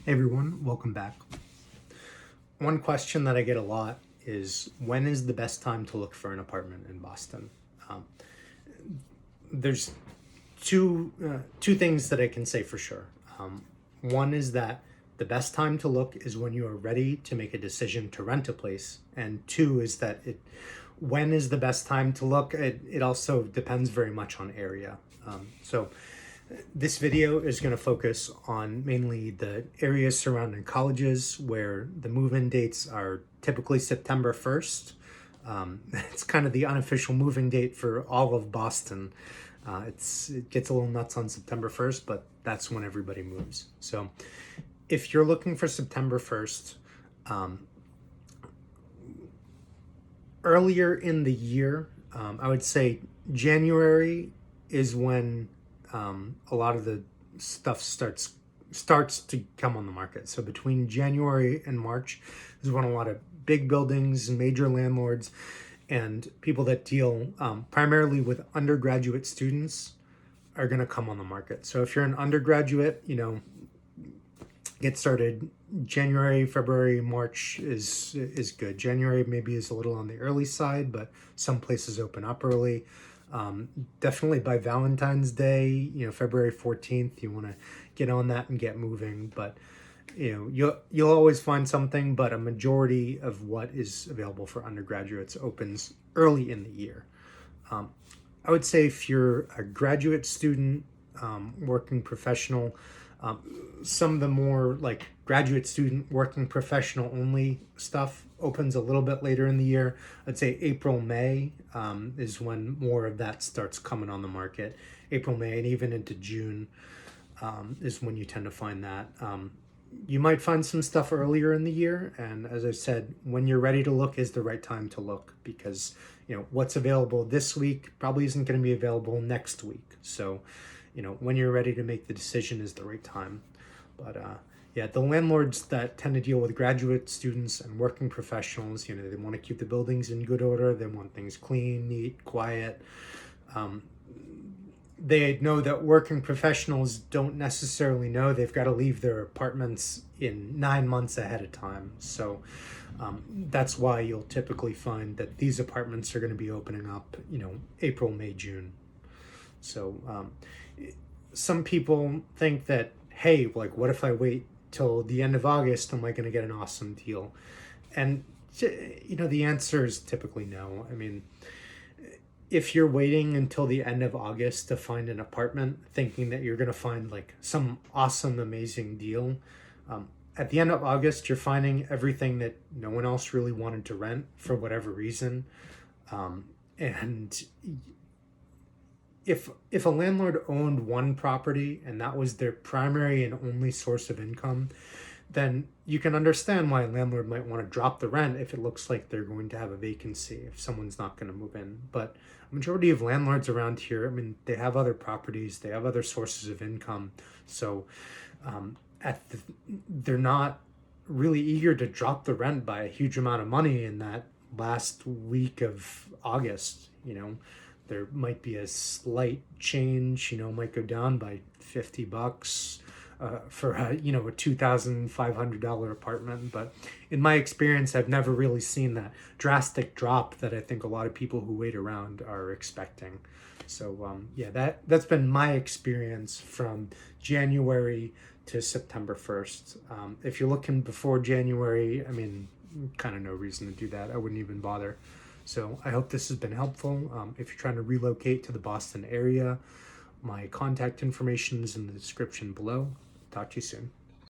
Hey everyone, welcome back. One question that I get a lot is when is the best time to look for an apartment in Boston? Um, there's two things that I can say for sure. One is that the best time to look is when you are ready to make a decision to rent a place, and two is that when is the best time to look? It also depends very much on area. So this video is going to focus on mainly the areas surrounding colleges where the move-in dates are typically September 1st. It's kind of the unofficial moving date for all of Boston. It gets a little nuts on September 1st, but that's when everybody moves. So if you're looking for September 1st, earlier in the year, I would say January is when a lot of the stuff starts to come on the market. So between January and March is when a lot of big buildings, major landlords, and people that deal primarily with undergraduate students are going to come on the market. So if you're an undergraduate, get started January, February, March is good. January maybe is a little on the early side, but some places open up early. Definitely by Valentine's Day, February 14th, you want to get on that and get moving. But you'll always find something, but a majority of what is available for undergraduates opens early in the year. I would say if you're a graduate student, working professional, some of the more like graduate student working professional only stuff opens a little bit later in the year. I'd say April, May is when more of that starts coming on the market. April, May, and even into June is when you tend to find that. You might find some stuff earlier in the year, and as I said, when you're ready to look is the right time to look, because what's available this week probably isn't going to be available next week. So when you're ready to make the decision is the right time. But yeah, the landlords that tend to deal with graduate students and working professionals, they want to keep the buildings in good order. They want things clean, neat, quiet. They know that working professionals don't necessarily know they've got to leave their apartments in 9 months ahead of time. So that's why you'll typically find that these apartments are going to be opening up, April, May, June. So some people think that, hey, like, what if I wait till the end of August? Am I going to get an awesome deal? And, the answer is typically no. I mean, if you're waiting until the end of August to find an apartment thinking that you're going to find like some awesome, amazing deal, at the end of August, you're finding everything that no one else really wanted to rent for whatever reason. And if a landlord owned one property and that was their primary and only source of income, then you can understand why a landlord might want to drop the rent if it looks like they're going to have a vacancy, if someone's not going to move in. But a majority of landlords around here, I mean, they have other properties, they have other sources of income. So they're not really eager to drop the rent by a huge amount of money in that last week of August. There might be a slight change, might go down by $50 for a $2,500 apartment. But in my experience, I've never really seen that drastic drop that I think a lot of people who wait around are expecting. So yeah, that's been my experience from January to September 1st. If you're looking before January, I mean, kind of no reason to do that. I wouldn't even bother. So I hope this has been helpful. If you're trying to relocate to the Boston area, my contact information is in the description below. Talk to you soon.